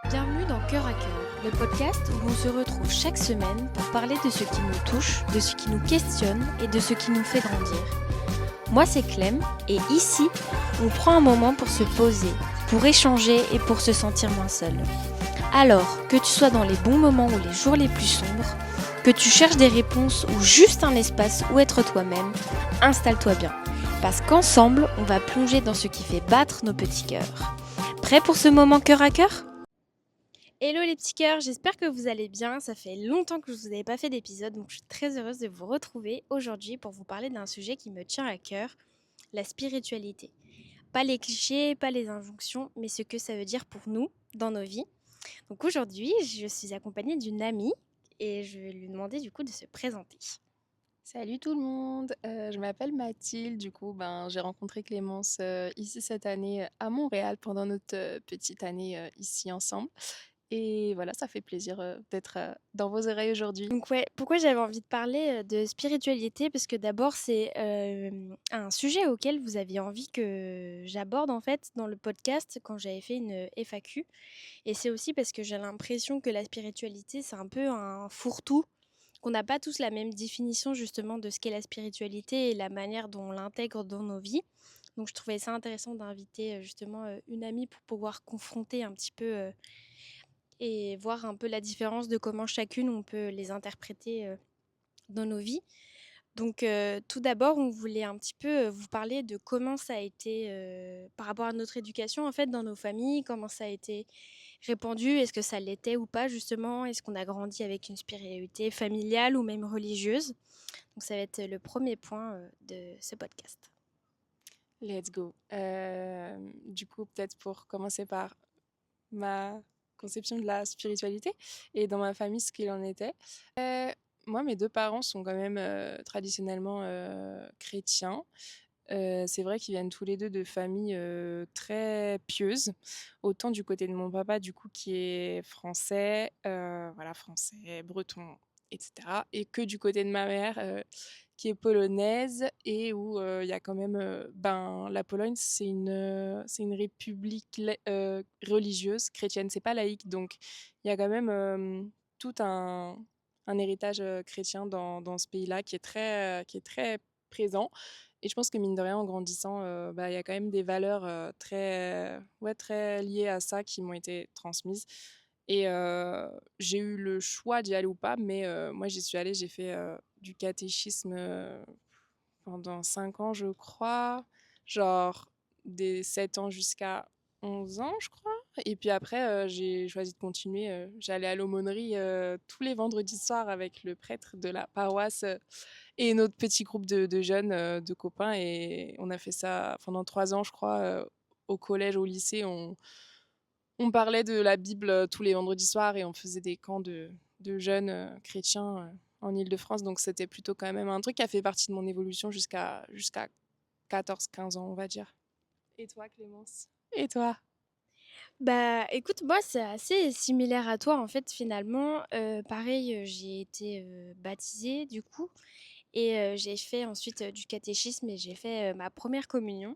Bienvenue dans Cœur à Cœur, le podcast où on se retrouve chaque semaine pour parler de ce qui nous touche, de ce qui nous questionne et de ce qui nous fait grandir. Moi c'est Clem et ici, on prend un moment pour se poser, pour échanger et pour se sentir moins seul. Alors, que tu sois dans les bons moments ou les jours les plus sombres, que tu cherches des réponses ou juste un espace où être toi-même, installe-toi bien. Parce qu'ensemble, on va plonger dans ce qui fait battre nos petits cœurs. Prêt pour ce moment cœur à cœur ? Hello les petits cœurs, j'espère que vous allez bien. Ça fait longtemps que je vous avais pas fait d'épisode, donc je suis très heureuse de vous retrouver aujourd'hui pour vous parler d'un sujet qui me tient à cœur, la spiritualité. Pas les clichés, pas les injonctions, mais ce que ça veut dire pour nous dans nos vies. Donc aujourd'hui, je suis accompagnée d'une amie et je vais lui demander du coup de se présenter. Salut tout le monde, je m'appelle Mathilde, j'ai rencontré Clémence ici cette année à Montréal pendant notre petite année ici ensemble. Et voilà, ça fait plaisir d'être dans vos oreilles aujourd'hui. Donc ouais, pourquoi j'avais envie de parler de spiritualité? Parce que d'abord, c'est un sujet auquel vous aviez envie que j'aborde en fait dans le podcast quand j'avais fait une FAQ. Et c'est aussi parce que j'ai l'impression que la spiritualité, c'est un peu un fourre-tout, qu'on n'a pas tous la même définition justement de ce qu'est la spiritualité et la manière dont on l'intègre dans nos vies. Donc je trouvais ça intéressant d'inviter justement une amie pour pouvoir confronter un petit peu et voir un peu la différence de comment chacune on peut les interpréter dans nos vies. Donc tout d'abord, on voulait un petit peu vous parler de comment ça a été par rapport à notre éducation en fait dans nos familles, comment ça a été répandu, est-ce que ça l'était ou pas justement, est-ce qu'on a grandi avec une spiritualité familiale ou même religieuse. Donc ça va être le premier point de ce podcast. Let's go. Peut-être pour commencer par ma conception de la spiritualité et dans ma famille ce qu'il en était. Moi, mes deux parents sont quand même traditionnellement chrétiens. C'est vrai qu'ils viennent tous les deux de familles très pieuses. Autant du côté de mon papa, du coup, qui est français, voilà, français, breton, etc. Et que du côté de ma mère, qui est polonaise et où il y a quand même, la Pologne, c'est une république religieuse chrétienne. C'est pas laïque, donc il y a quand même tout un héritage chrétien dans ce pays-là qui est très présent. Et je pense que mine de rien, en grandissant, il y a quand même des valeurs très liées à ça qui m'ont été transmises. Et j'ai eu le choix d'y aller ou pas, mais moi j'y suis allée, j'ai fait du catéchisme pendant 5 ans, je crois, genre des 7 ans jusqu'à 11 ans, je crois. Et puis après, j'ai choisi de continuer. J'allais à l'aumônerie tous les vendredis soirs avec le prêtre de la paroisse et notre petit groupe de jeunes, de copains. Et on a fait ça pendant 3 ans, je crois, au collège, au lycée. On parlait de la Bible tous les vendredis soirs et on faisait des camps de jeunes chrétiens en Île-de-France. Donc c'était plutôt quand même un truc qui a fait partie de mon évolution jusqu'à 14-15 ans, on va dire. Et toi, Clémence? Et toi? Bah écoute, moi c'est assez similaire à toi en fait finalement. Pareil, j'ai été baptisée du coup. Et j'ai fait ensuite du catéchisme et j'ai fait ma première communion.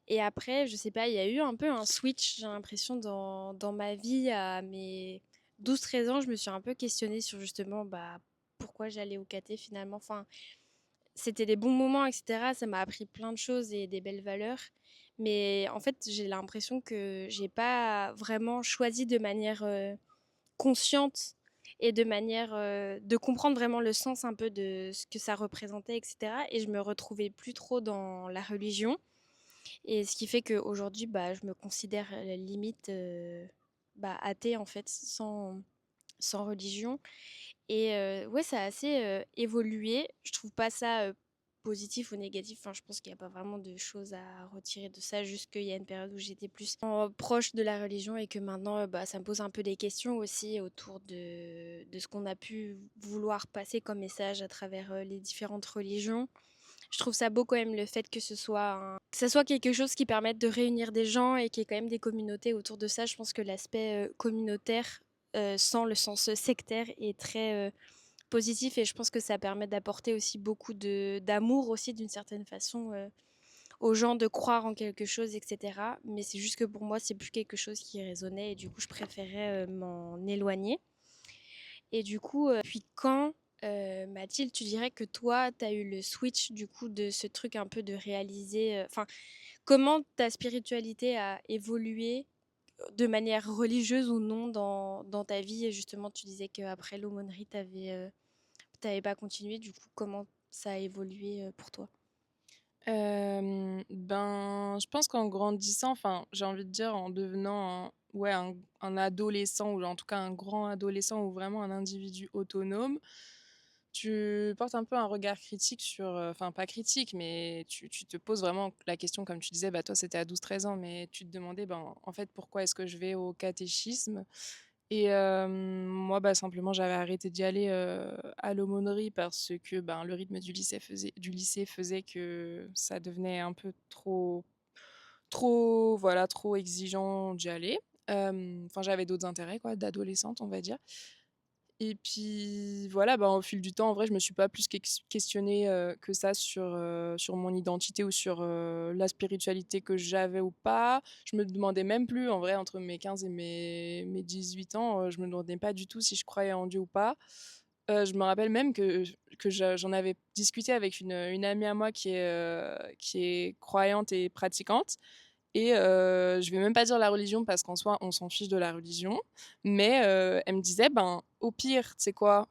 Et après, je sais pas, il y a eu un peu un switch, j'ai l'impression, dans ma vie à mes 12 13 ans. Je me suis un peu questionnée sur justement bah, pourquoi j'allais au caté finalement. Enfin, c'était des bons moments, etc. Ça m'a appris plein de choses et des belles valeurs. Mais en fait, j'ai l'impression que j'ai pas vraiment choisi de manière consciente et de manière de comprendre vraiment le sens un peu de ce que ça représentait, etc. Et je me retrouvais plus trop dans la religion. Et ce qui fait qu'aujourd'hui, bah, je me considère limite athée en fait, sans religion. Et ouais, ça a assez évolué. Je trouve pas ça positif ou négatif. Enfin, je pense qu'il n'y a pas vraiment de choses à retirer de ça. Juste qu'il y a une période où j'étais plus proche de la religion et que maintenant, bah, ça me pose un peu des questions aussi autour de ce qu'on a pu vouloir passer comme message à travers les différentes religions. Je trouve ça beau quand même le fait que que ça soit quelque chose qui permette de réunir des gens et qu'il y ait quand même des communautés autour de ça. Je pense que l'aspect communautaire, sans le sens sectaire, est très positif et je pense que ça permet d'apporter aussi beaucoup d'amour aussi d'une certaine façon aux gens de croire en quelque chose, etc. Mais c'est juste que pour moi, c'est plus quelque chose qui résonnait et du coup, je préférais m'en éloigner. Et du coup, puis quand, Mathilde, tu dirais que toi, tu as eu le switch du coup de ce truc un peu de réaliser, enfin, comment ta spiritualité a évolué de manière religieuse ou non dans ta vie? Et justement, tu disais qu'après l'aumônerie, t'avais pas continué. Du coup, comment ça a évolué pour toi? Ben, je pense qu'en grandissant, enfin, j'ai envie de dire en devenant ouais, un adolescent ou en tout cas un grand adolescent ou vraiment un individu autonome, tu portes un peu un regard critique sur, enfin pas critique, mais tu te poses vraiment la question, comme tu disais, bah toi c'était à 12 13 ans, mais tu te demandais, ben, en fait, pourquoi est-ce que je vais au catéchisme? Et moi, bah, simplement, j'avais arrêté d'y aller, à l'aumônerie parce que, ben, le rythme du lycée faisait que ça devenait un peu trop, voilà, trop exigeant d'y aller. Enfin, j'avais d'autres intérêts, quoi, d'adolescente, on va dire. Et puis voilà, bah, au fil du temps, en vrai, je me suis pas plus questionnée, que ça sur mon identité ou sur, la spiritualité que j'avais ou pas. Je me demandais même plus, en vrai, entre mes 15 et mes 18 ans, je me demandais pas du tout si je croyais en Dieu ou pas. Je me rappelle même que j'en avais discuté avec une amie à moi qui est croyante et pratiquante. Et je vais même pas dire la religion parce qu'en soi, on s'en fiche de la religion. Mais elle me disait, ben, au pire, tu sais quoi?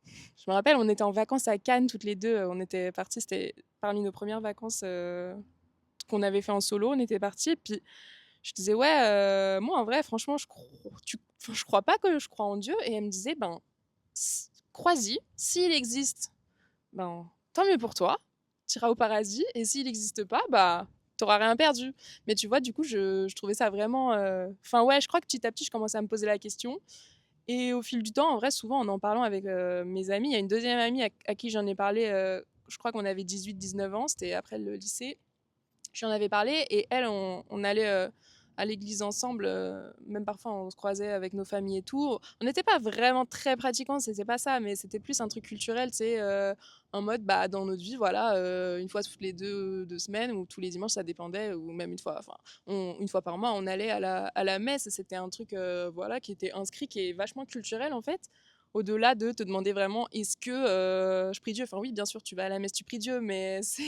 Je me rappelle, on était en vacances à Cannes toutes les deux. On était partis, c'était parmi nos premières vacances qu'on avait fait en solo. On était partis. Et puis je disais, ouais, moi en vrai, franchement, enfin, je crois pas que je crois en Dieu. Et elle me disait, ben, crois-y. S'il existe, ben, tant mieux pour toi, tu iras au paradis. Et s'il n'existe pas, bah, t'auras rien perdu. Mais tu vois, du coup, je trouvais ça vraiment. Enfin, ouais, je crois que petit à petit, je commençais à me poser la question. Et au fil du temps, en vrai, souvent, en parlant avec mes amis, il y a une deuxième amie à qui j'en ai parlé, je crois qu'on avait 18 19 ans, c'était après le lycée. J'en avais parlé et elle, on allait à l'église ensemble, même parfois on se croisait avec nos familles et tout. On n'était pas vraiment très pratiquants, c'était pas ça, mais c'était plus un truc culturel, tu sais, en mode, bah, dans notre vie, voilà, une fois toutes les deux semaines ou tous les dimanches, ça dépendait, ou même une fois, enfin, une fois par mois, on allait à la messe et c'était un truc, voilà, qui était inscrit, qui est vachement culturel en fait. Au-delà de te demander vraiment, est-ce que je prie Dieu? Enfin, oui, bien sûr, tu vas à la messe, tu pries Dieu, mais c'est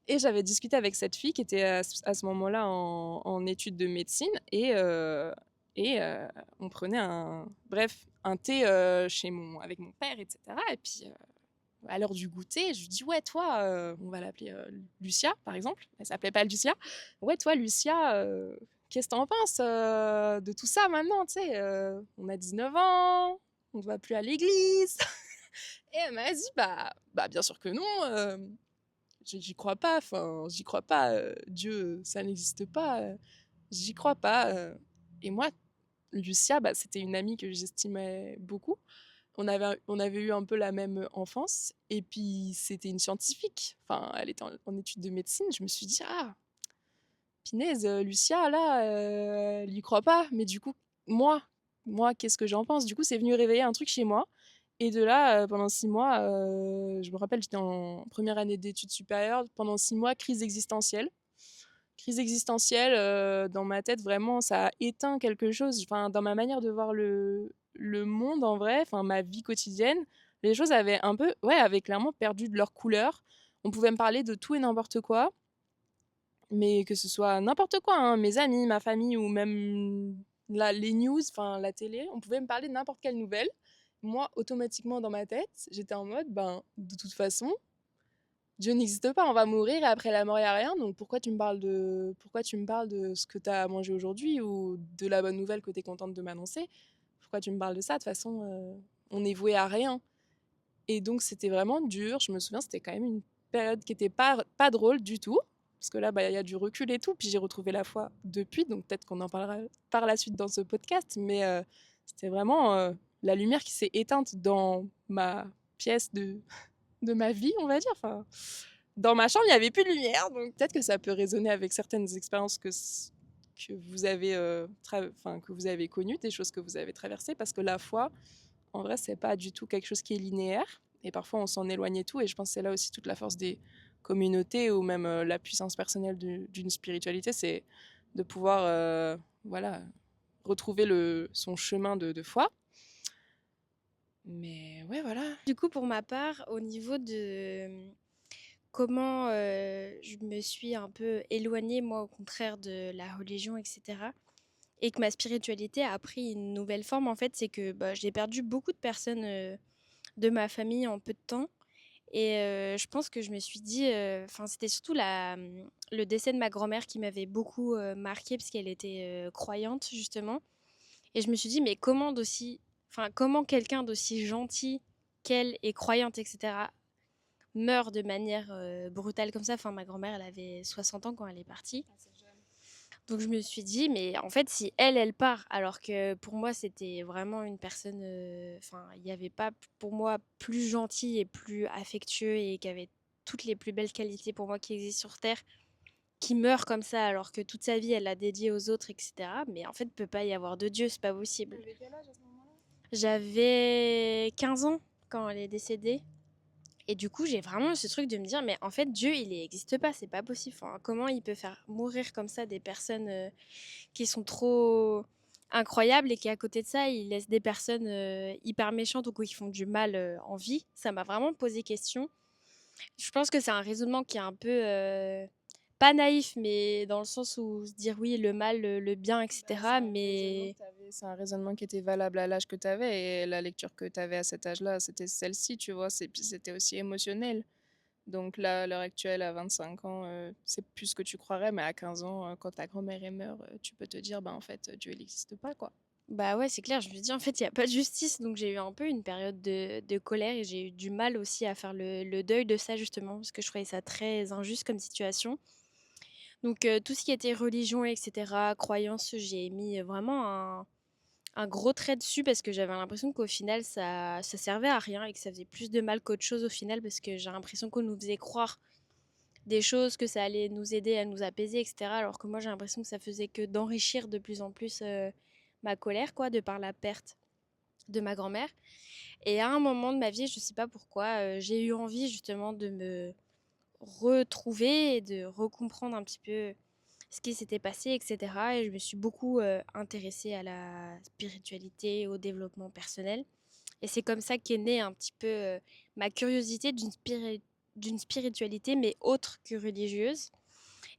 et j'avais discuté avec cette fille qui était à ce moment-là en études de médecine on prenait un thé avec mon père, etc. Et puis à l'heure du goûter, je lui dis ouais toi, on va l'appeler Lucia par exemple. Elle s'appelait pas Lucia. Ouais toi Lucia, qu'est-ce que t'en penses de tout ça maintenant? Tu sais, on a 19 ans, on ne va plus à l'église. Et elle m'a dit bah bien sûr que non. J'y crois pas, enfin, j'y crois pas, Dieu, ça n'existe pas, j'y crois pas. Et moi, Lucia, bah, c'était une amie que j'estimais beaucoup. On avait eu un peu la même enfance, et puis c'était une scientifique. Enfin, elle était en études de médecine. Je me suis dit, ah, Pinaise, Lucia, là, elle y croit pas. Mais du coup, moi, qu'est-ce que j'en pense? Du coup, c'est venu réveiller un truc chez moi. Et de là, pendant 6 mois, je me rappelle, j'étais en première année d'études supérieures. Pendant 6 mois, crise existentielle. Crise existentielle, dans ma tête, vraiment, ça a éteint quelque chose. Enfin, dans ma manière de voir le monde, en vrai, enfin, ma vie quotidienne, les choses avaient un peu, ouais, avaient clairement perdu de leur couleur. On pouvait me parler de tout et n'importe quoi, mais que ce soit n'importe quoi, hein, mes amis, ma famille ou même les news, enfin la télé, on pouvait me parler de n'importe quelle nouvelle. Moi, automatiquement dans ma tête, j'étais en mode, ben, de toute façon, Dieu n'existe pas, on va mourir et après la mort, il n'y a rien. Donc pourquoi tu me parles de ce que tu as mangé aujourd'hui ou de la bonne nouvelle que tu es contente de m'annoncer? Pourquoi tu me parles de ça? De toute façon, on est voué à rien. Et donc, c'était vraiment dur. Je me souviens, c'était quand même une période qui était pas drôle du tout. Parce que là, bah, il y a du recul et tout. Puis j'ai retrouvé la foi depuis. Donc peut-être qu'on en parlera par la suite dans ce podcast. Mais c'était vraiment la lumière qui s'est éteinte dans ma pièce de ma vie, on va dire. Enfin, dans ma chambre, il n'y avait plus de lumière. Donc peut-être que ça peut résonner avec certaines expériences que vous avez, que vous avez connues, des choses que vous avez traversées. Parce que la foi, en vrai, c'est pas du tout quelque chose qui est linéaire. Et parfois, on s'en éloigne et tout. Et je pense que c'est là aussi toute la force communauté ou même la puissance personnelle d'une spiritualité, c'est de pouvoir voilà, retrouver son chemin de foi. Mais ouais, voilà. Du coup, pour ma part, au niveau de comment je me suis un peu éloignée, moi, au contraire de la religion, etc., et que ma spiritualité a pris une nouvelle forme, en fait, c'est que bah, j'ai perdu beaucoup de personnes de ma famille en peu de temps. Et je pense que je me suis dit, enfin, c'était surtout le décès de ma grand-mère qui m'avait beaucoup marquée parce qu'elle était croyante, justement. Et je me suis dit, mais comment quelqu'un d'aussi gentil qu'elle est croyante, etc., meurt de manière brutale comme ça. Enfin, ma grand-mère, elle avait 60 ans quand elle est partie. Donc je me suis dit, mais en fait, si elle part, alors que pour moi, c'était vraiment une personne, enfin, il n'y avait pas pour moi plus gentil et plus affectueux et qui avait toutes les plus belles qualités pour moi qui existent sur Terre, qui meurt comme ça alors que toute sa vie, elle l'a dédiée aux autres, etc. Mais en fait, il ne peut pas y avoir de Dieu, c'est pas possible. T'avais quel âge à ce moment-là? J'avais 15 ans quand elle est décédée. Et du coup, j'ai vraiment ce truc de me dire, mais en fait, Dieu, il n'existe pas, c'est pas possible. Enfin, comment il peut faire mourir comme ça des personnes qui sont trop incroyables et qui, à côté de ça, ils laissent des personnes hyper méchantes ou qui font du mal en vie? Ça m'a vraiment posé question. Je pense que c'est un raisonnement qui est un peu pas naïf, mais dans le sens où se dire oui, le mal, le bien, Bah, c'est etc. un raisonnement Mais que t'avais, c'est un raisonnement qui était valable à l'âge que tu avais et la lecture que tu avais à cet âge-là, c'était celle-ci, tu vois, puis c'était aussi émotionnel. Donc là, à l'heure actuelle, à 25 ans, c'est plus ce que tu croirais, mais à 15 ans, quand ta grand-mère est meurt, tu peux te dire, bah en fait, Dieu, il n'existe pas, quoi. bah ouais, c'est clair, je me dis en fait, il n'y a pas de justice. Donc j'ai eu un peu une période de colère et j'ai eu du mal aussi à faire le deuil de ça, justement, parce que je trouvais ça très injuste comme situation. Donc tout ce qui était religion, etc., croyance, j'ai mis vraiment un gros trait dessus parce que j'avais l'impression qu'au final, ça servait à rien et que ça faisait plus de mal qu'autre chose au final parce que j'ai l'impression qu'on nous faisait croire des choses, que ça allait nous aider à nous apaiser, etc. Alors que moi, j'ai l'impression que ça faisait que d'enrichir de plus en plus ma colère, quoi, de par la perte de ma grand-mère. Et à un moment de ma vie, je sais pas pourquoi, j'ai eu envie justement de me retrouver et de recomprendre un petit peu ce qui s'était passé, etc. Et je me suis beaucoup intéressée à la spiritualité, au développement personnel. Et c'est comme ça qu'est née un petit peu ma curiosité d'une spiritualité, mais autre que religieuse.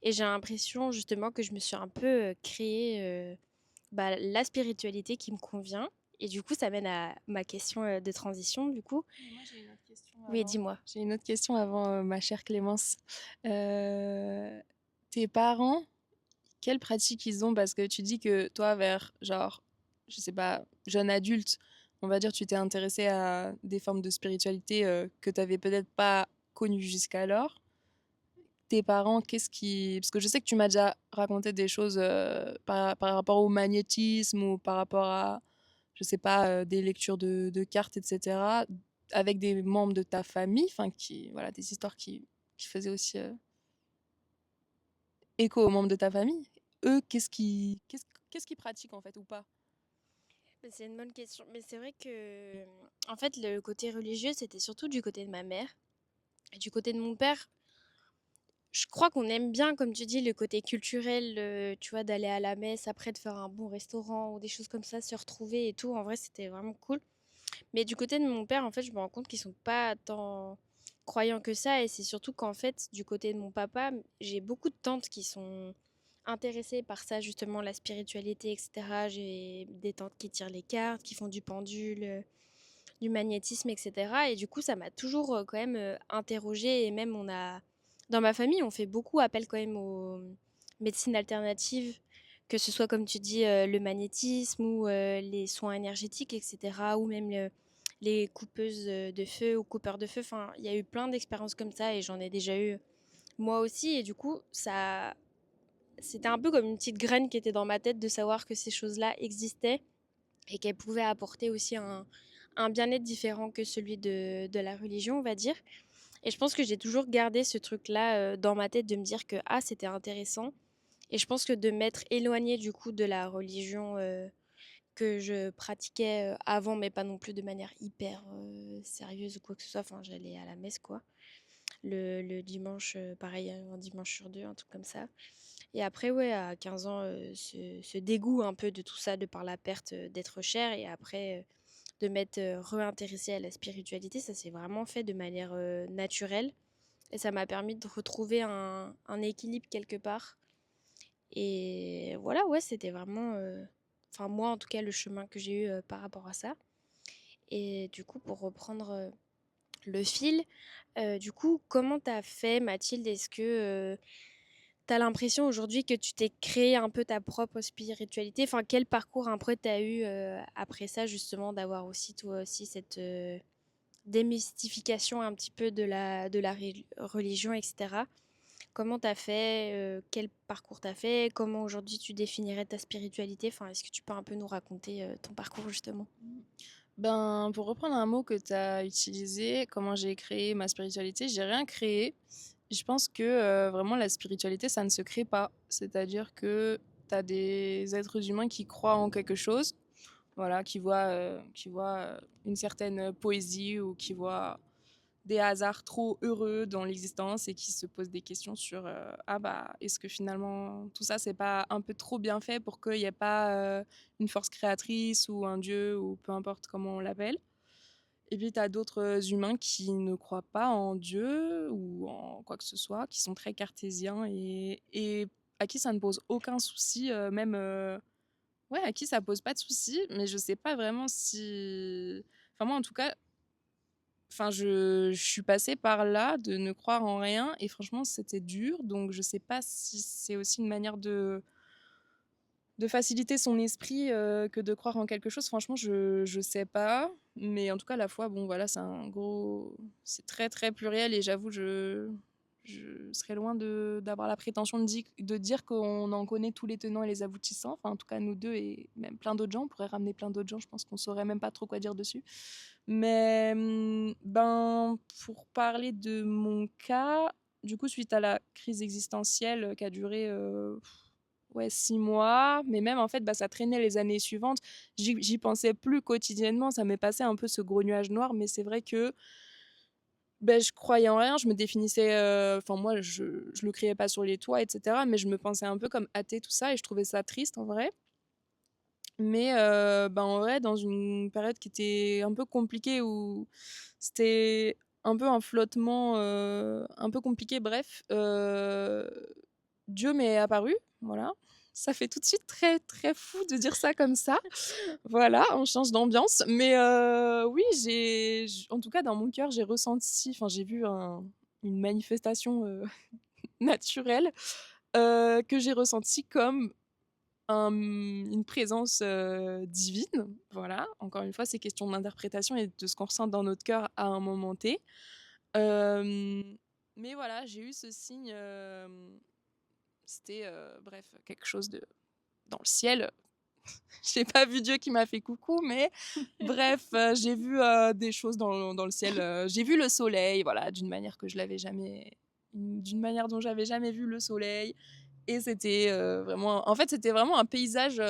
Et j'ai l'impression justement que je me suis un peu créé bah, la spiritualité qui me convient. Et du coup, ça mène à ma question de transition, du coup. Mais moi, j'ai une autre question Oui, avant. dis-moi. J'ai une autre question avant, ma chère Clémence. Tes parents, quelle pratique ils ont? Parce que tu dis que toi, vers genre, je sais pas, jeune adulte, on va dire, tu t'es intéressé à des formes de spiritualité que tu avais peut-être pas connues jusqu'alors. Tes parents, qu'est-ce qui... Parce que je sais que tu m'as déjà raconté des choses par rapport au magnétisme ou par rapport à, je sais pas, des lectures de cartes, etc., avec des membres de ta famille, enfin, voilà, des histoires qui faisaient aussi écho aux membres de ta famille. Eux, qu'est-ce qu'ils pratiquent en fait ou pas? C'est une bonne question. Mais c'est vrai que, en fait, le côté religieux, c'était surtout du côté de ma mère. Et du côté de mon père, je crois qu'on aime bien, comme tu dis, le côté culturel, tu vois, d'aller à la messe, après de faire un bon restaurant ou des choses comme ça, se retrouver et tout. En vrai, c'était vraiment cool. Mais du côté de mon père, en fait, je me rends compte qu'ils sont pas tant croyants que ça. Et c'est surtout qu'en fait, du côté de mon papa, j'ai beaucoup de tantes qui sont intéressées par ça, justement, la spiritualité, etc. J'ai des tantes qui tirent les cartes, qui font du pendule, du magnétisme, etc. Et du coup, ça m'a toujours quand même interrogée. Et même, dans ma famille, on fait beaucoup appel quand même aux médecines alternatives, que ce soit, comme tu dis, le magnétisme ou les soins énergétiques, etc. Ou même les coupeuses de feu ou coupeurs de feu. Enfin, il y a eu plein d'expériences comme ça et j'en ai déjà eu moi aussi. Et du coup, c'était un peu comme une petite graine qui était dans ma tête de savoir que ces choses-là existaient et qu'elles pouvaient apporter aussi un bien-être différent que celui de la religion, on va dire. Et je pense que j'ai toujours gardé ce truc-là dans ma tête de me dire que ah, c'était intéressant. Et je pense que de m'être éloignée du coup de la religion que je pratiquais avant, mais pas non plus de manière hyper sérieuse ou quoi que ce soit, enfin j'allais à la messe quoi, le dimanche, pareil, un dimanche sur 2, un truc comme ça. Et après, ouais, à 15 ans, ce dégoût un peu de tout ça, de par la perte, d'être cher et après, de m'être, réintéressée à la spiritualité, ça s'est vraiment fait de manière, naturelle et ça m'a permis de retrouver un équilibre quelque part et voilà, ouais, c'était vraiment, enfin moi en tout cas, le chemin que j'ai eu, par rapport à ça et du coup, pour reprendre, le fil, du coup, comment t'as fait Mathilde? Est-ce que, tu l'impression aujourd'hui que tu t'es créé un peu ta propre spiritualité? Enfin, quel parcours un peu tu eu après ça, justement, d'avoir aussi, toi aussi, cette démystification un petit peu de la religion, etc. Comment t'as fait? Quel parcours t'as fait? Comment aujourd'hui tu définirais ta spiritualité? Enfin, est-ce que tu peux un peu nous raconter ton parcours, justement? Ben, pour reprendre un mot que tu as utilisé, comment j'ai créé ma spiritualité, j'ai rien créé. Je pense que vraiment la spiritualité, ça ne se crée pas. C'est-à-dire que tu as des êtres humains qui croient en quelque chose, voilà, qui voient une certaine poésie ou qui voient des hasards trop heureux dans l'existence et qui se posent des questions sur ah bah est-ce que finalement tout ça c'est pas un peu trop bien fait pour qu'il n'y ait pas une force créatrice ou un dieu ou peu importe comment on l'appelle. Et puis tu as d'autres humains qui ne croient pas en Dieu ou en quoi que ce soit, qui sont très cartésiens et à qui ça ne pose aucun souci, même ouais, à qui ça pose pas de souci, mais je sais pas vraiment si, enfin moi en tout cas, enfin, je suis passée par là de ne croire en rien et franchement, c'était dur. Donc, je sais pas si c'est aussi une manière de faciliter son esprit que de croire en quelque chose. Franchement, je sais pas. Mais en tout cas, la foi, bon, voilà, c'est très, très pluriel et j'avoue, je serais loin d'avoir la prétention de dire qu'on en connaît tous les tenants et les aboutissants. Enfin, en tout cas, nous deux et même plein d'autres gens. On pourrait ramener plein d'autres gens. Je pense qu'on saurait même pas trop quoi dire dessus. Mais ben, pour parler de mon cas, du coup, suite à la crise existentielle qui a duré ouais, 6 mois, mais même en fait, bah, ça traînait les années suivantes. J'y pensais plus quotidiennement, ça m'est passé un peu ce gros nuage noir, mais c'est vrai que ben, je croyais en rien, je me définissais, enfin moi, je le criais pas sur les toits, etc., mais je me pensais un peu comme athée, tout ça, et je trouvais ça triste en vrai. Mais ben, en vrai, dans une période qui était un peu compliquée, où c'était un peu un flottement un peu compliqué, bref, Dieu m'est apparu, voilà. Ça fait tout de suite très, très fou de dire ça comme ça. Voilà, on change d'ambiance. Mais oui, en tout cas, dans mon cœur, j'ai ressenti, enfin, j'ai vu une manifestation naturelle que j'ai ressentie comme une présence divine. Voilà, encore une fois, c'est question d'interprétation et de ce qu'on ressent dans notre cœur à un moment T. Euh, mais voilà, j'ai eu ce signe. C'était, bref, quelque chose de dans le ciel. J'ai pas vu Dieu qui m'a fait coucou, mais bref, j'ai vu des choses dans le ciel. J'ai vu le soleil, voilà, d'une manière dont j'avais jamais vu le soleil. Et c'était vraiment, en fait, c'était vraiment un paysage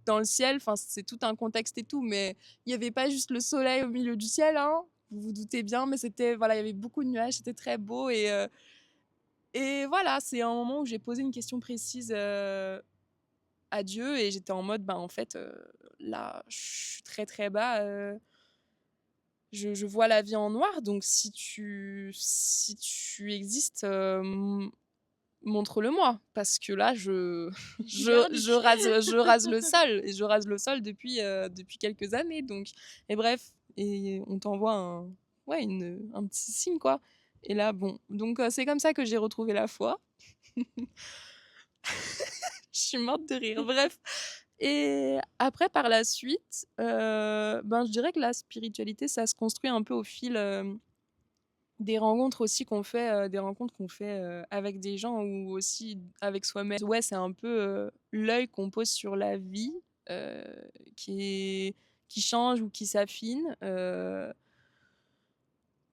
dans le ciel. Enfin, c'est tout un contexte et tout, mais il y avait pas juste le soleil au milieu du ciel, hein. Vous vous doutez bien, mais c'était, voilà, il y avait beaucoup de nuages, c'était très beau et voilà, c'est un moment où j'ai posé une question précise à Dieu et j'étais en mode, ben en fait, là, je suis très très bas. Je vois la vie en noir, donc si tu existes, montre-le-moi, parce que là, je rase le sol et je rase le sol depuis quelques années. Donc, et bref, et on t'envoie ouais, un petit signe quoi. Et là, bon, donc c'est comme ça que j'ai retrouvé la foi. Je suis morte de rire. Bref. Et après, par la suite, ben, je dirais que la spiritualité, ça se construit un peu au fil des rencontres aussi qu'on fait, des rencontres qu'on fait avec des gens ou aussi avec soi-même. Ouais, c'est un peu l'œil qu'on pose sur la vie euh, qui change ou qui s'affine.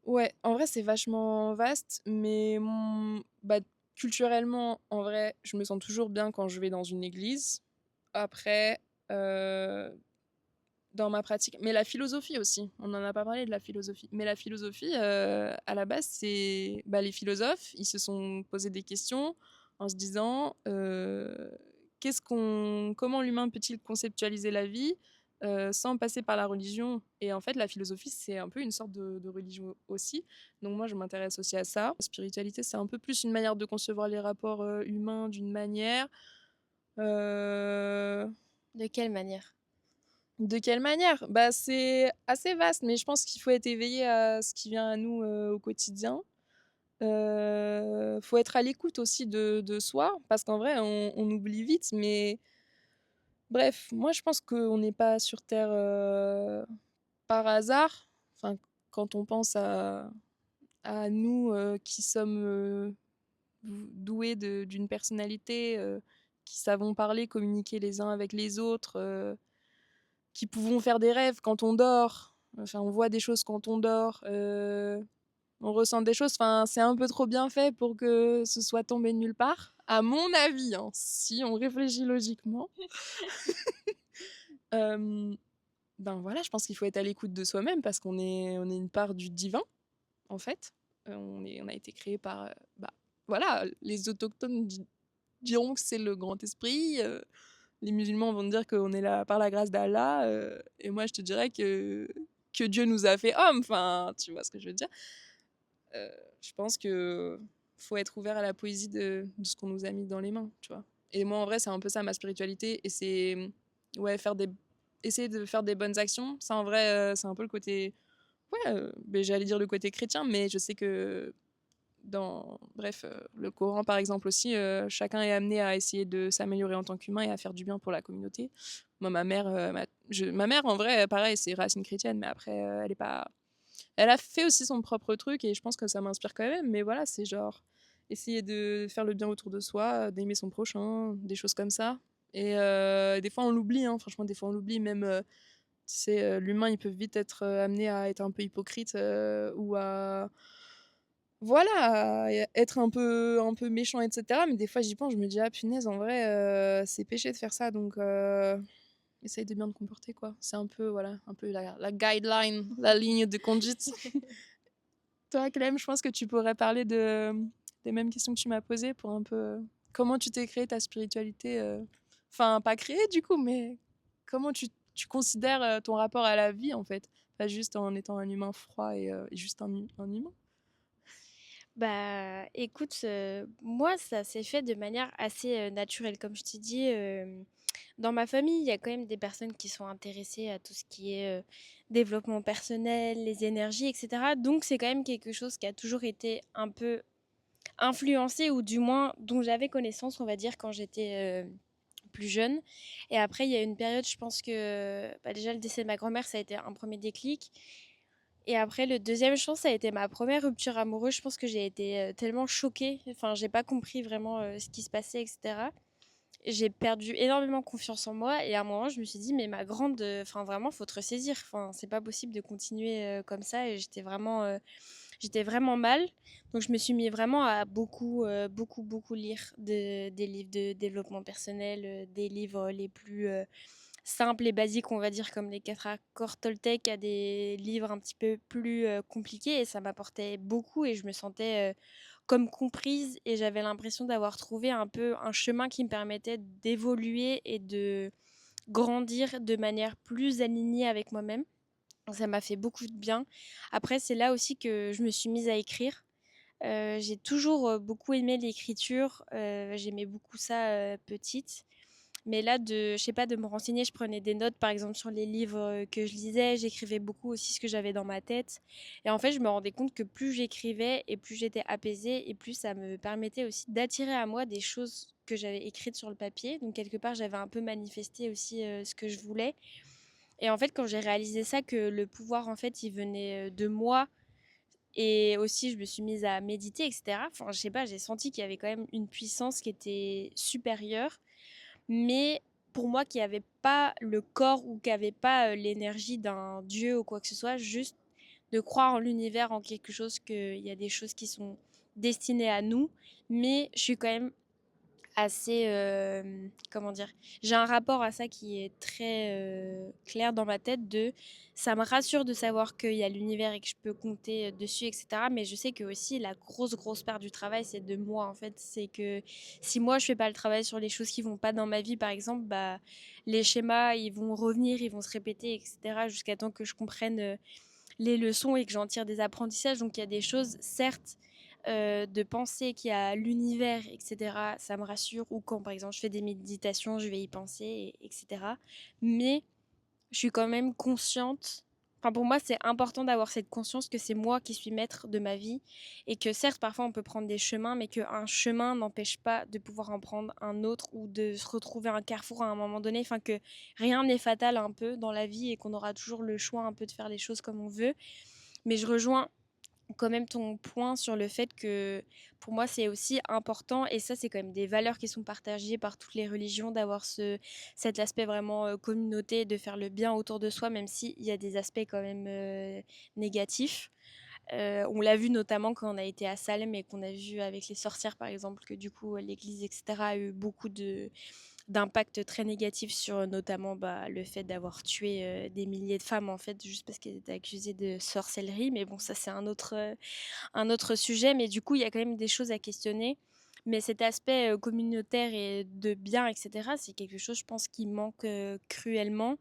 Ouais, en vrai, c'est vachement vaste, mais bah, culturellement, en vrai, je me sens toujours bien quand je vais dans une église. Après, euh, dans ma pratique. Mais la philosophie aussi, on n'en a pas parlé de la philosophie. Mais la philosophie, à la base, c'est les philosophes, ils se sont posés des questions en se disant comment l'humain peut-il conceptualiser la vie sans passer par la religion. Et en fait, la philosophie, c'est un peu une sorte de religion aussi. Donc moi, je m'intéresse aussi à ça. La spiritualité, c'est un peu plus une manière de concevoir les rapports humains d'une manière. Euh, De quelle manière? De quelle manière? Bah, c'est assez vaste, mais je pense qu'il faut être éveillé à ce qui vient à nous au quotidien. Faut être à l'écoute aussi de soi, parce qu'en vrai, on oublie vite, mais bref, moi je pense qu'on n'est pas sur Terre par hasard. Enfin, quand on pense à nous qui sommes doués d'une personnalité, qui savons parler, communiquer les uns avec les autres, qui pouvons faire des rêves quand on dort. Enfin, on voit des choses quand on dort. On ressent des choses. Enfin, c'est un peu trop bien fait pour que ce soit tombé de nulle part. À mon avis, hein, si on réfléchit logiquement. Euh, ben voilà, je pense qu'il faut être à l'écoute de soi-même parce on est une part du divin, en fait. On a été créé par... voilà, les autochtones diront que c'est le grand esprit. Les musulmans vont dire qu'on est là par la grâce d'Allah. Et moi, je te dirais que Dieu nous a fait hommes. Enfin, tu vois ce que je veux dire. Euh, je pense que faut être ouvert à la poésie de ce qu'on nous a mis dans les mains, tu vois. Et moi, en vrai, c'est un peu ça ma spiritualité. Et c'est ouais, essayer de faire des bonnes actions. Ça, en vrai, c'est un peu le côté... Ouais, ben, j'allais dire le côté chrétien, mais je sais que bref, le Coran par exemple aussi, chacun est amené à essayer de s'améliorer en tant qu'humain et à faire du bien pour la communauté. Moi, ma mère en vrai, pareil, c'est racine chrétienne, mais après, elle est pas, elle a fait aussi son propre truc et je pense que ça m'inspire quand même. Mais voilà, c'est genre essayer de faire le bien autour de soi, d'aimer son prochain, des choses comme ça. Et des fois on l'oublie, hein, franchement, des fois on l'oublie même. Tu sais, l'humain, il peut vite être amené à être un peu hypocrite ou à voilà, être un peu méchant, etc. Mais des fois, j'y pense, je me dis, ah punaise, en vrai, c'est péché de faire ça, donc essaye de bien te comporter, quoi. C'est un peu, voilà, un peu la guideline, la ligne de conduite. Toi, Clem, je pense que tu pourrais parler des mêmes questions que tu m'as posées pour un peu comment tu t'es créé ta spiritualité. Enfin, pas créée du coup, mais comment tu considères ton rapport à la vie, en fait. Pas juste en étant un humain froid et juste un humain. Bah, écoute, moi, ça s'est fait de manière assez naturelle. Comme je t'ai dit, dans ma famille, il y a quand même des personnes qui sont intéressées à tout ce qui est développement personnel, les énergies, etc. Donc, c'est quand même quelque chose qui a toujours été un peu influencé, ou du moins dont j'avais connaissance, on va dire, quand j'étais plus jeune. Et après, il y a une période, je pense que bah, déjà le décès de ma grand-mère, ça a été un premier déclic. Et après, le deuxième, je pense, ça a été ma première rupture amoureuse. Je pense que j'ai été tellement choquée. Enfin, j'ai pas compris vraiment ce qui se passait, etc. J'ai perdu énormément confiance en moi. Et à un moment, je me suis dit, mais ma grande, enfin, vraiment, faut te ressaisir. Enfin, c'est pas possible de continuer comme ça. Et j'étais vraiment mal. Donc, je me suis mis vraiment à beaucoup lire des livres de développement personnel, des livres les plus simples et basiques, on va dire, comme les 4 accords Toltec, à des livres un petit peu plus compliqués. Et ça m'apportait beaucoup et je me sentais comme comprise et j'avais l'impression d'avoir trouvé un peu un chemin qui me permettait d'évoluer et de grandir de manière plus alignée avec moi-même. Donc ça m'a fait beaucoup de bien. Après, c'est là aussi que je me suis mise à écrire. J'ai toujours beaucoup aimé l'écriture. J'aimais beaucoup ça petite. Mais là, je sais pas, de me renseigner, je prenais des notes, par exemple, sur les livres que je lisais. J'écrivais beaucoup aussi ce que j'avais dans ma tête. Et en fait, je me rendais compte que plus j'écrivais et plus j'étais apaisée et plus ça me permettait aussi d'attirer à moi des choses que j'avais écrites sur le papier. Donc, quelque part, j'avais un peu manifesté aussi ce que je voulais. Et en fait, quand j'ai réalisé ça, que le pouvoir, en fait, il venait de moi. Et aussi, je me suis mise à méditer, etc. Enfin, je sais pas, j'ai senti qu'il y avait quand même une puissance qui était supérieure, mais pour moi qui n'avait pas le corps ou qui n'avait pas l'énergie d'un dieu ou quoi que ce soit, juste de croire en l'univers, en quelque chose, qu'il y a des choses qui sont destinées à nous, mais je suis quand même assez, comment dire? J'ai un rapport à ça qui est très, clair dans ma tête de ça me rassure de savoir qu'il y a l'univers et que je peux compter, dessus et cetera, mais je sais que aussi la grosse, grosse part du travail, c'est de moi, en fait. C'est que si moi, je fais pas le travail sur les choses qui vont pas dans ma vie, par exemple, bah, les schémas, ils vont revenir, ils vont se répéter et cetera jusqu'à temps que je comprenne, les leçons et que j'en tire des apprentissages. Donc il y a des choses, certes, de penser qu'il y a l'univers, etc., ça me rassure. Ou quand, par exemple, je fais des méditations, je vais y penser, etc. Mais je suis quand même consciente. Enfin, pour moi, c'est important d'avoir cette conscience que c'est moi qui suis maître de ma vie et que certes, parfois, on peut prendre des chemins, mais qu'un chemin n'empêche pas de pouvoir en prendre un autre ou de se retrouver à un carrefour à un moment donné. Enfin, que rien n'est fatal un peu dans la vie et qu'on aura toujours le choix un peu de faire les choses comme on veut. Mais je rejoins quand même ton point sur le fait que pour moi c'est aussi important et ça c'est quand même des valeurs qui sont partagées par toutes les religions d'avoir cet aspect vraiment communauté, de faire le bien autour de soi même s'il y a des aspects quand même négatifs. On l'a vu notamment quand on a été à Salem et qu'on a vu avec les sorcières par exemple que du coup l'église etc a eu beaucoup d'impact très négatif sur notamment bah, le fait d'avoir tué des milliers de femmes en fait juste parce qu'elles étaient accusées de sorcellerie, mais bon ça c'est un autre sujet, mais du coup il y a quand même des choses à questionner, mais cet aspect communautaire et de bien etc c'est quelque chose je pense qui manque cruellement,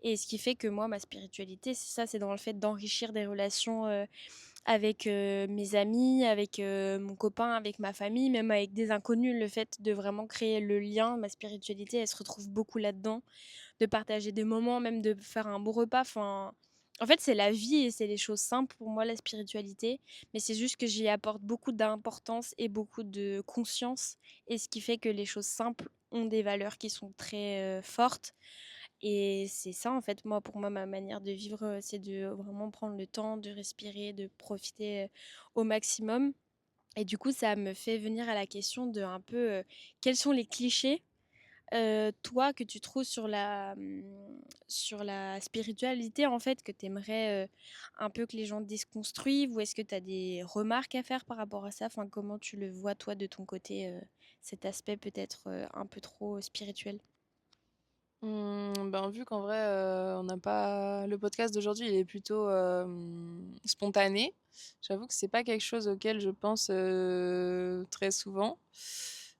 et ce qui fait que moi ma spiritualité c'est ça, c'est dans le fait d'enrichir des relations avec mes amis, avec mon copain, avec ma famille, même avec des inconnus, le fait de vraiment créer le lien, ma spiritualité, elle se retrouve beaucoup là-dedans, de partager des moments, même de faire un bon repas. Enfin, en fait, c'est la vie et c'est les choses simples pour moi, la spiritualité. Mais c'est juste que j'y apporte beaucoup d'importance et beaucoup de conscience. Et ce qui fait que les choses simples ont des valeurs qui sont très fortes. Et c'est ça, en fait, moi, pour moi, ma manière de vivre, c'est de vraiment prendre le temps de respirer, de profiter au maximum. Et du coup, ça me fait venir à la question de un peu quels sont les clichés, toi, que tu trouves sur la spiritualité, en fait, que tu aimerais un peu que les gens déconstruisent, ou est-ce que tu as des remarques à faire par rapport à ça? Enfin, comment tu le vois, toi, de ton côté, cet aspect peut-être un peu trop spirituel? Ben, vu qu'en vrai, on n'a pas le podcast d'aujourd'hui, il est plutôt, spontané. J'avoue que c'est pas quelque chose auquel je pense, très souvent.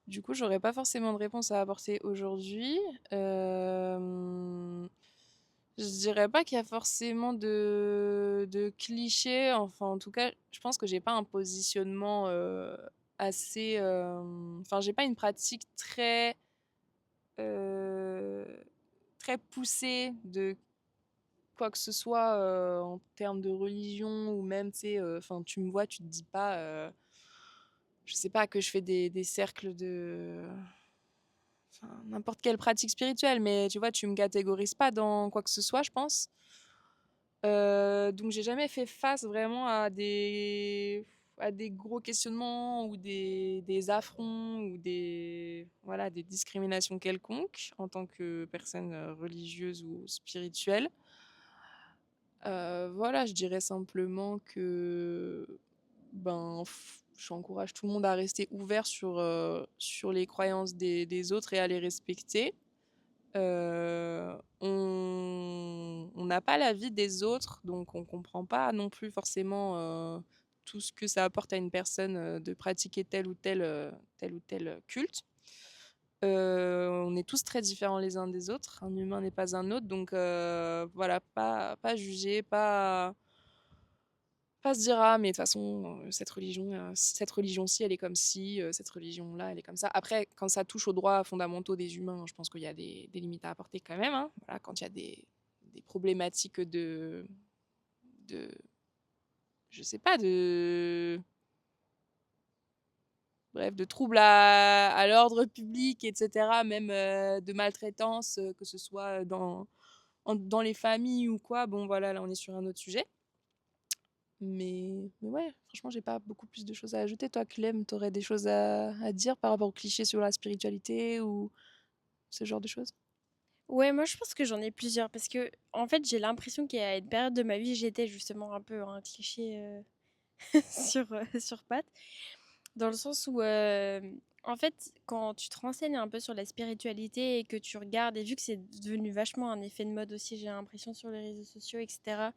Du coup, j'aurais pas forcément de réponse à apporter aujourd'hui. Hem, je dirais pas qu'il y a forcément de clichés. Enfin, en tout cas, je pense que j'ai pas un positionnement, assez, enfin, j'ai pas une pratique très, heu très poussée de quoi que ce soit en termes de religion ou même, tu sais, enfin, tu me vois, tu te dis pas, je sais pas, que je fais des cercles de. Enfin, n'importe quelle pratique spirituelle, mais tu vois, tu me catégorises pas dans quoi que ce soit, je pense. Donc, j'ai jamais fait face vraiment à des gros questionnements ou des affronts ou voilà, des discriminations quelconques en tant que personne religieuse ou spirituelle. Voilà, je dirais simplement que, ben, j'encourage tout le monde à rester ouvert sur les croyances des autres et à les respecter. On n'a pas la vie des autres, donc on comprend pas non plus forcément tout ce que ça apporte à une personne de pratiquer tel ou tel culte. On est tous très différents les uns des autres. Un humain n'est pas un autre, donc voilà, pas juger, pas se dire ah mais de toute façon cette religion-ci elle est comme ci, cette religion-là elle est comme ça. Après, quand ça touche aux droits fondamentaux des humains, je pense qu'il y a des limites à apporter quand même, hein. Voilà, quand il y a des problématiques de je sais pas, bref, de troubles à l'ordre public, etc., même de maltraitance, que ce soit dans les familles ou quoi. Bon, voilà, là, on est sur un autre sujet. Mais ouais, franchement, j'ai pas beaucoup plus de choses à ajouter. Toi, Clem, t'aurais des choses à dire par rapport aux clichés sur la spiritualité ou ce genre de choses? Ouais, moi je pense que j'en ai plusieurs parce que en fait j'ai l'impression qu'à une période de ma vie j'étais justement un peu un cliché sur pattes, dans le sens où En fait, quand tu te renseignes un peu sur la spiritualité et que tu regardes, et vu que c'est devenu vachement un effet de mode aussi, j'ai l'impression sur les réseaux sociaux, etc.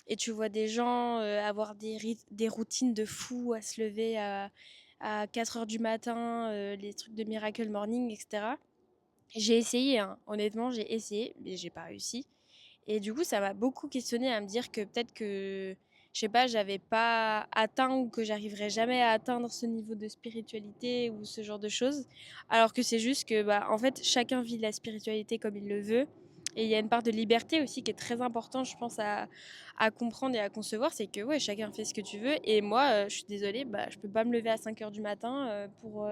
Et tu vois des gens avoir des routines de fou à se lever à 4 heures du matin, les trucs de Miracle Morning, etc. J'ai essayé, hein. Honnêtement, j'ai essayé, mais j'ai pas réussi. Et du coup, ça m'a beaucoup questionné à me dire que peut-être que, je sais pas, j'avais pas atteint ou que j'arriverais jamais à atteindre ce niveau de spiritualité ou ce genre de choses. Alors que c'est juste que, bah, en fait, chacun vit la spiritualité comme il le veut. Et il y a une part de liberté aussi qui est très importante, je pense, à comprendre et à concevoir. C'est que, ouais, chacun fait ce que tu veux. Et moi, je suis désolée, bah, je peux pas me lever à 5 heures du matin pour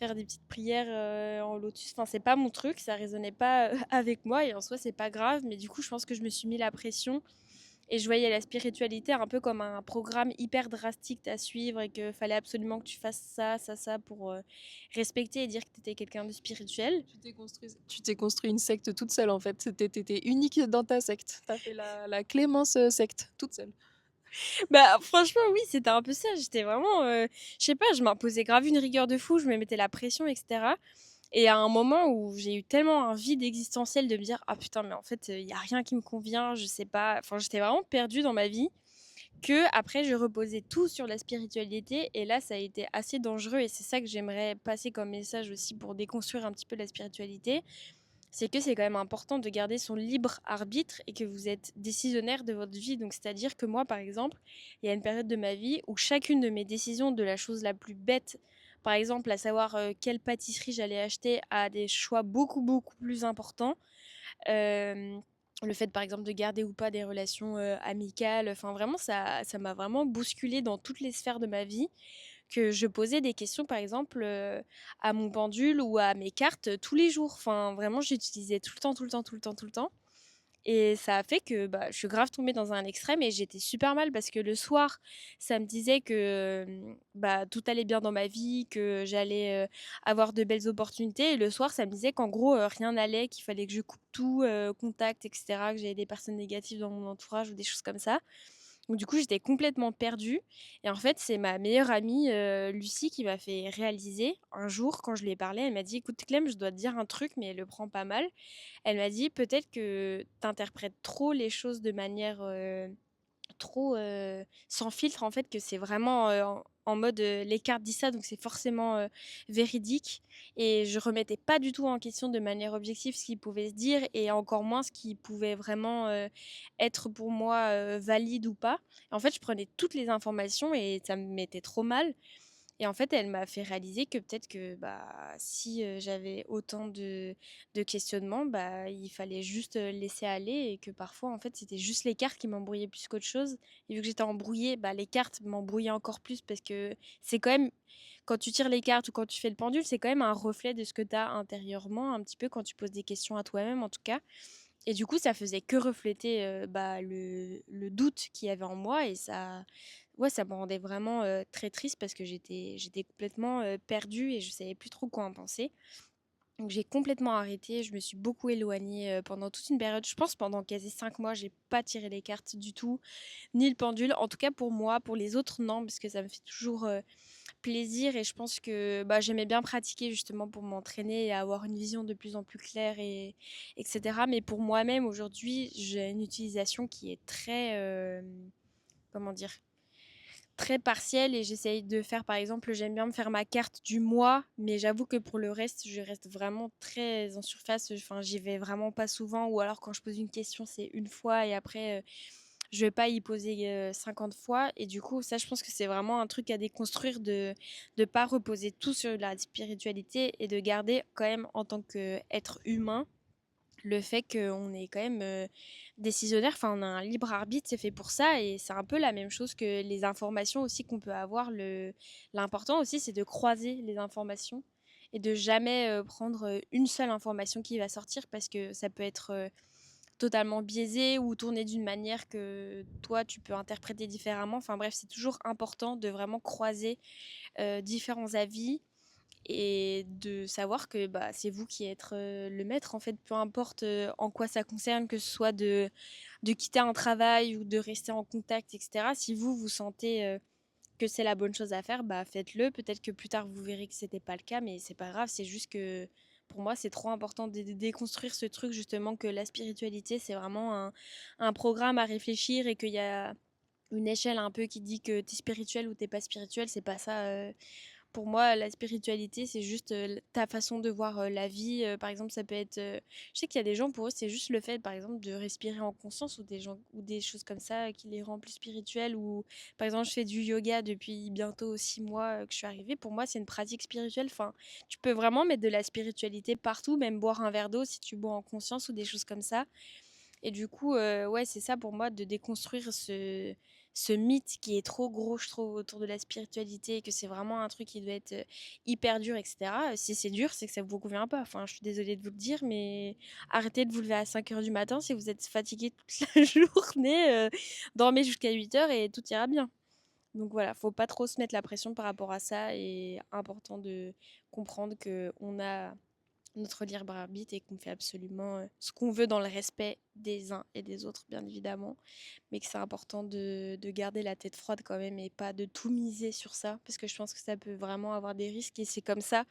faire des petites prières en lotus. Enfin, c'est pas mon truc, ça résonnait pas avec moi et en soi, c'est pas grave. Mais du coup, je pense que je me suis mis la pression et je voyais la spiritualité un peu comme un programme hyper drastique à suivre et qu'il fallait absolument que tu fasses ça, ça, ça pour respecter et dire que tu étais quelqu'un de spirituel. Tu t'es construit une secte toute seule en fait. T'étais unique dans ta secte. T'as fait la Clémence secte toute seule. Bah, franchement, oui, c'était un peu ça. J'étais vraiment, je sais pas, je m'imposais grave une rigueur de fou, je me mettais la pression, etc. Et à un moment où j'ai eu tellement un vide existentiel de me dire ah putain mais en fait il y a rien qui me convient, je sais pas, enfin j'étais vraiment perdue dans ma vie que après je reposais tout sur la spiritualité et là ça a été assez dangereux et c'est ça que j'aimerais passer comme message aussi pour déconstruire un petit peu la spiritualité, c'est que c'est quand même important de garder son libre arbitre et que vous êtes décisionnaire de votre vie. Donc, c'est-à-dire que moi, par exemple, il y a une période de ma vie où chacune de mes décisions, de la chose la plus bête, par exemple, à savoir quelle pâtisserie j'allais acheter, a des choix beaucoup, beaucoup plus importants. Euh, le fait, par exemple, de garder ou pas des relations amicales. Enfin, vraiment, ça m'a vraiment bousculé dans toutes les sphères de ma vie que je posais des questions, par exemple, à mon pendule ou à mes cartes tous les jours. Enfin, vraiment, j'utilisais tout le temps, tout le temps, tout le temps, tout le temps. Et ça a fait que bah, je suis grave tombée dans un extrême et j'étais super mal parce que le soir, ça me disait que bah, tout allait bien dans ma vie, que j'allais avoir de belles opportunités. Et le soir, ça me disait qu'en gros, rien n'allait, qu'il fallait que je coupe tout, contact, etc., que j'avais des personnes négatives dans mon entourage ou des choses comme ça. Donc du coup, j'étais complètement perdue et en fait, c'est ma meilleure amie, Lucie qui m'a fait réaliser un jour quand je lui ai parlé, elle m'a dit: «Écoute Clem, je dois te dire un truc mais elle le prend pas mal». Elle m'a dit: «Peut-être que tu interprètes trop les choses de manière, trop, sans filtre en fait, que c'est vraiment, en mode, les cartes disent ça donc c'est forcément, véridique» et je remettais pas du tout en question de manière objective ce qui pouvait se dire et encore moins ce qui pouvait vraiment, être pour moi, valide ou pas. En fait, je prenais toutes les informations et ça me mettait trop mal et en fait, elle m'a fait réaliser que peut-être que, bah, si, j'avais autant de questionnements, bah, il fallait juste, laisser aller et que parfois, en fait, c'était juste les cartes qui m'embrouillaient plus qu'autre chose et vu que j'étais embrouillée, bah, les cartes m'embrouillaient encore plus parce que c'est quand même quand tu tires les cartes ou quand tu fais le pendule, c'est quand même un reflet de ce que tu as intérieurement, un petit peu quand tu poses des questions à toi-même, en tout cas et du coup, ça faisait que refléter, bah, le doute qu'il y avait en moi et ça ouais, ça me rendait vraiment, très triste parce que j'étais complètement, perdue et je savais plus trop quoi en penser. Donc j'ai complètement arrêté, je me suis beaucoup éloignée, pendant toute une période. Je pense pendant quasi 5 mois, j'ai pas tiré les cartes du tout, ni le pendule. En tout cas pour moi, pour les autres non, parce que ça me fait toujours, plaisir et je pense que bah, j'aimais bien pratiquer justement pour m'entraîner et avoir une vision de plus en plus claire et etc. Mais pour moi-même aujourd'hui, j'ai une utilisation qui est très comment dire très partielle et j'essaye de faire par exemple j'aime bien me faire ma carte du mois mais j'avoue que pour le reste je reste vraiment très en surface enfin j'y vais vraiment pas souvent ou alors quand je pose une question c'est une fois et après je vais pas y poser 50 fois et du coup ça je pense que c'est vraiment un truc à déconstruire de pas reposer tout sur la spiritualité et de garder quand même en tant qu'être humain le fait qu'on est quand même décisionnaire, enfin on a un libre arbitre, c'est fait pour ça et c'est un peu la même chose que les informations aussi qu'on peut avoir. L'important aussi c'est de croiser les informations et de jamais prendre une seule information qui va sortir parce que ça peut être totalement biaisé ou tourné d'une manière que toi tu peux interpréter différemment. Enfin bref, c'est toujours important de vraiment croiser différents avis et de savoir que bah, c'est vous qui êtes le maître en fait, peu importe en quoi ça concerne, que ce soit de quitter un travail ou de rester en contact, etc. Si vous, vous sentez que que c'est la bonne chose à faire, bah faites-le. Peut-être que plus tard vous verrez que c'était pas le cas, mais c'est pas grave. C'est juste que pour moi, c'est trop important de déconstruire ce truc justement que la spiritualité, c'est vraiment un programme à réfléchir et qu'il y a une échelle un peu qui dit que t'es spirituel ou t'es pas spirituel. C'est pas ça. Pour moi, la spiritualité, c'est juste ta façon de voir la vie. Par exemple, ça peut être. Je sais qu'il y a des gens, pour eux, c'est juste le fait, par exemple, de respirer en conscience ou des gens ou des choses comme ça qui les rend plus spirituels. Ou par exemple, je fais du yoga depuis bientôt 6 mois que je suis arrivée. Pour moi, c'est une pratique spirituelle. Enfin, tu peux vraiment mettre de la spiritualité partout, même boire un verre d'eau si tu bois en conscience ou des choses comme ça. Et du coup, ouais, c'est ça pour moi de déconstruire ce mythe qui est trop gros, je trouve, autour de la spiritualité, que c'est vraiment un truc qui doit être hyper dur, etc. Si c'est dur, c'est que ça vous convient pas. Enfin, je suis désolée de vous le dire, mais arrêtez de vous lever à 5 heures du matin si vous êtes fatigué toute la journée. Dormez jusqu'à 8 heures et tout ira bien. Donc voilà, faut pas trop se mettre la pression par rapport à ça et important de comprendre que on a notre libre arbitre et qu'on fait absolument ce qu'on veut dans le respect des uns et des autres, bien évidemment, mais que c'est important de garder la tête froide quand même et pas de tout miser sur ça, parce que je pense que ça peut vraiment avoir des risques et c'est comme ça,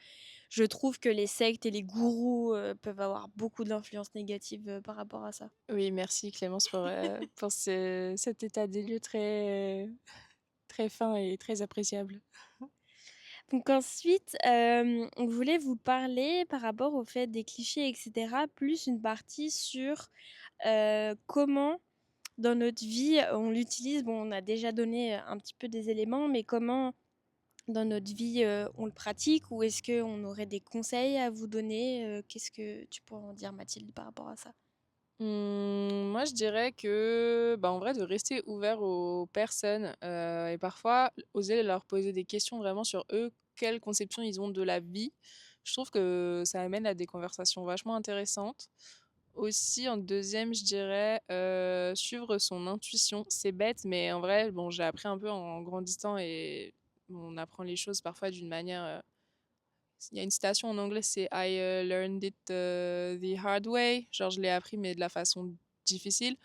je trouve que les sectes et les gourous peuvent avoir beaucoup d'influence négative par rapport à ça. Oui, merci Clémence pour cet état des lieux très, très fin et très appréciable. Donc ensuite, on voulait vous parler par rapport au fait des clichés, etc., plus une partie sur comment dans notre vie, on l'utilise. Bon, on a déjà donné un petit peu des éléments, mais comment dans notre vie on le pratique ou est-ce qu'on aurait des conseils à vous donner Qu'est-ce que tu pourrais en dire, Mathilde, par rapport à ça? Moi, je dirais que, bah, en vrai, de rester ouvert aux personnes et parfois oser leur poser des questions vraiment sur eux, quelle conception ils ont de la vie. Je trouve que ça amène à des conversations vachement intéressantes. Aussi, en deuxième, je dirais suivre son intuition. C'est bête, mais en vrai, bon, j'ai appris un peu en grandissant et on apprend les choses parfois d'une manière. Il y a une citation en anglais, c'est I learned it the hard way. Genre, je l'ai appris, mais de la façon difficile.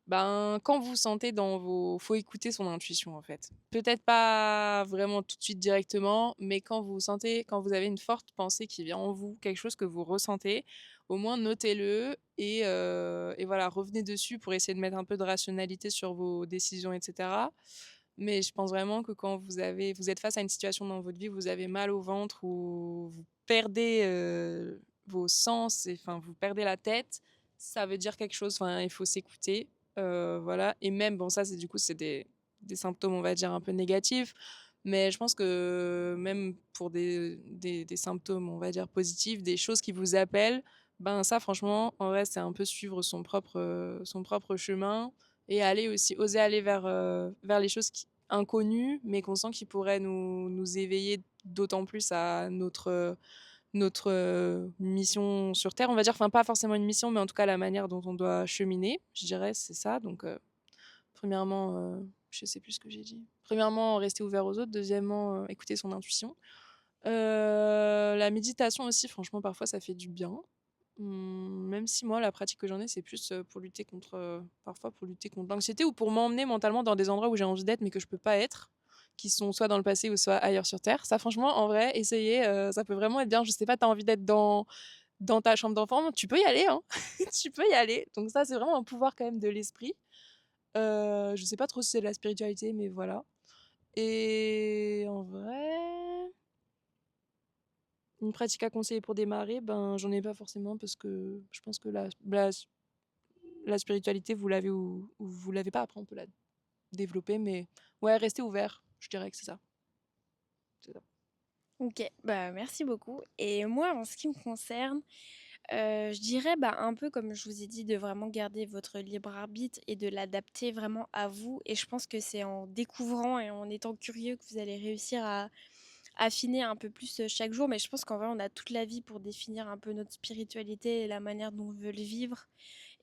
Ben, quand vous sentez dans vos. Faut écouter son intuition, en fait. Peut-être pas vraiment tout de suite directement, mais quand vous sentez, quand vous avez une forte pensée qui vient en vous, quelque chose que vous ressentez, au moins notez-le et voilà, revenez dessus pour essayer de mettre un peu de rationalité sur vos décisions, etc. Mais je pense vraiment que quand vous êtes face à une situation dans votre vie, vous avez mal au ventre ou vous perdez vos sens, enfin vous perdez la tête, ça veut dire quelque chose. Enfin, il faut s'écouter, voilà. Et même, bon, ça c'est du coup c'est des symptômes, on va dire un peu négatifs. Mais je pense que même pour des symptômes, on va dire positifs, des choses qui vous appellent, ben ça franchement, en vrai, c'est un peu suivre son propre chemin et aller aussi oser aller vers les choses inconnues mais qu'on sent qui pourraient nous éveiller d'autant plus à notre mission sur Terre, on va dire, enfin pas forcément une mission mais en tout cas la manière dont on doit cheminer, je dirais, c'est ça. Donc premièrement, je sais plus ce que j'ai dit. Premièrement, rester ouvert aux autres, deuxièmement, écouter son intuition. La méditation aussi, franchement, parfois ça fait du bien. Même si moi, la pratique que j'en ai, c'est plus pour lutter contre, parfois pour lutter contre l'anxiété ou pour m'emmener mentalement dans des endroits où j'ai envie d'être mais que je peux pas être, qui sont soit dans le passé ou soit ailleurs sur Terre. Ça, franchement, en vrai, essayer, ça peut vraiment être bien. Je sais pas, t'as envie d'être dans ta chambre d'enfant, tu peux y aller, hein. Tu peux y aller. Donc ça, c'est vraiment un pouvoir quand même de l'esprit. Je sais pas trop si c'est de la spiritualité, mais voilà. Et en vrai, une pratique à conseiller pour démarrer, ben j'en ai pas forcément parce que je pense que la spiritualité, vous l'avez ou vous l'avez pas. Après, on peut la développer, mais ouais, restez ouvert. Je dirais que c'est ça. C'est ça. Ok, bah merci beaucoup. Et moi, en ce qui me concerne, je dirais bah, un peu comme je vous ai dit, de vraiment garder votre libre arbitre et de l'adapter vraiment à vous. Et je pense que c'est en découvrant et en étant curieux que vous allez réussir à affiner un peu plus chaque jour. Mais je pense qu'en vrai, on a toute la vie pour définir un peu notre spiritualité et la manière dont on veut le vivre.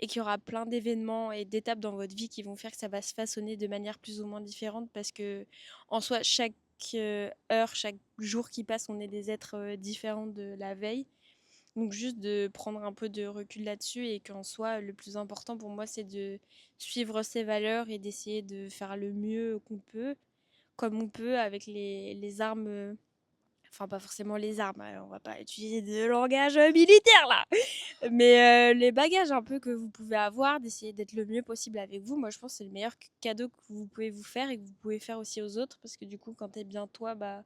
Et qu'il y aura plein d'événements et d'étapes dans votre vie qui vont faire que ça va se façonner de manière plus ou moins différente. Parce que en soi, chaque heure, chaque jour qui passe, on est des êtres différents de la veille. Donc juste de prendre un peu de recul là-dessus et qu'en soi, le plus important pour moi, c'est de suivre ses valeurs et d'essayer de faire le mieux qu'on peut comme on peut avec les armes. Enfin, pas forcément les armes, on va pas utiliser de langage militaire là. Mais les bagages un peu que vous pouvez avoir, d'essayer d'être le mieux possible avec vous, moi je pense que c'est le meilleur cadeau que vous pouvez vous faire et que vous pouvez faire aussi aux autres parce que du coup, quand t'es bien toi, bah,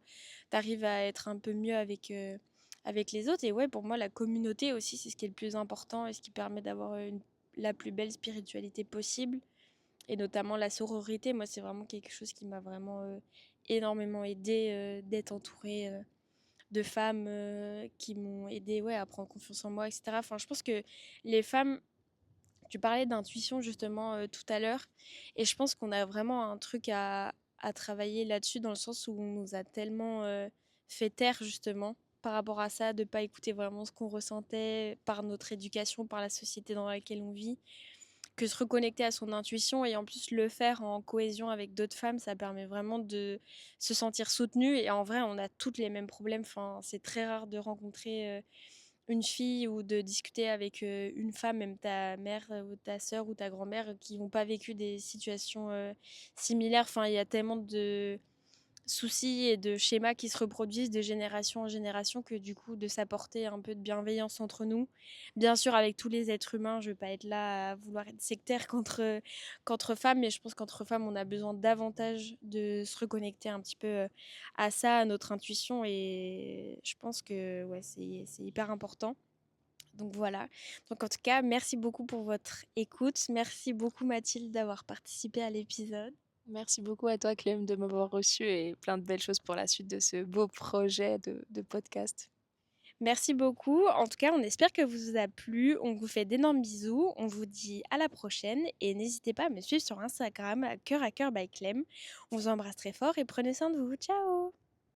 t'arrives à être un peu mieux avec les autres. Et ouais, pour moi, la communauté aussi, c'est ce qui est le plus important et ce qui permet d'avoir la plus belle spiritualité possible. Et notamment la sororité, moi, c'est vraiment quelque chose qui m'a vraiment énormément aidé d'être entourée de femmes qui m'ont aidé ouais, à prendre confiance en moi, etc. Enfin, je pense que les femmes, tu parlais d'intuition justement tout à l'heure, et je pense qu'on a vraiment un truc à travailler là-dessus dans le sens où on nous a tellement fait taire justement par rapport à ça, de pas écouter vraiment ce qu'on ressentait par notre éducation, par la société dans laquelle on vit que se reconnecter à son intuition et en plus le faire en cohésion avec d'autres femmes, ça permet vraiment de se sentir soutenue. Et en vrai, on a toutes les mêmes problèmes. Enfin, c'est très rare de rencontrer une fille ou de discuter avec une femme, même ta mère ou ta sœur ou ta grand-mère, qui n'ont pas vécu des situations similaires. Enfin, il y a tellement de soucis et de schémas qui se reproduisent de génération en génération que du coup de s'apporter un peu de bienveillance entre nous. Bien sûr avec tous les êtres humains, je vais pas être là à vouloir être sectaire qu'entre femmes, mais je pense qu'entre femmes on a besoin davantage de se reconnecter un petit peu à ça, à notre intuition et je pense que ouais, c'est hyper important. Donc voilà. Donc en tout cas, merci beaucoup pour votre écoute. Merci beaucoup Mathilde d'avoir participé à l'épisode. Merci beaucoup à toi, Clem, de m'avoir reçu et plein de belles choses pour la suite de ce beau projet de podcast. Merci beaucoup. En tout cas, on espère que vous a plu. On vous fait d'énormes bisous. On vous dit à la prochaine et n'hésitez pas à me suivre sur Instagram, à cœur by Clem. On vous embrasse très fort et prenez soin de vous. Ciao!